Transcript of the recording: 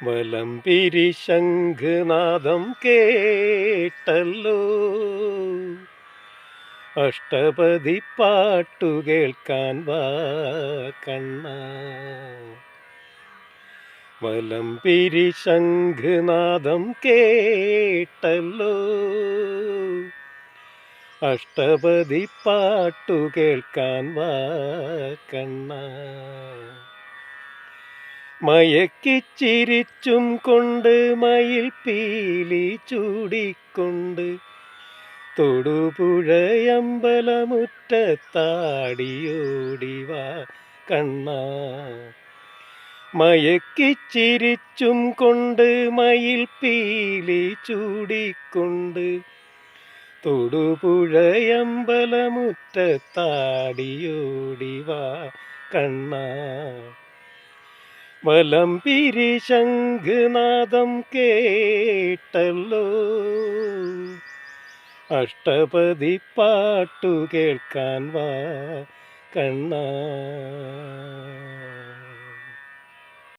വലംപിരി ശംഖുനാദം കേട്ടല്ലോ, അഷ്ടപതി പാട്ടു കേൾക്കാൻ വാ കണ്ണ. വലംപിരി ശംഖുനാദം കേട്ടല്ലോ, അഷ്ടപതി പാട്ടു കേൾക്കാൻ വാ കണ്ണ. മയക്കിച്ചിരിച്ചും കൊണ്ട് മയിൽ പീലി ചൂടിക്കൊണ്ട് തൊടുപുഴയമ്പലമുറ്റത്താടിയോടിവാ കണ്ണ. മയക്കിച്ചിരിച്ചും കൊണ്ട് മയിൽ പീലി ചൂടിക്കൊണ്ട് തൊടുപുഴയമ്പലമുറ്റത്താടിയോടിവാ കണ്ണ. വലംപിരി ശംഖുനാദം കേട്ടല്ലോ, അഷ്ടപതി പാട്ടു കേൾക്കാൻ വാ കണ്ണ.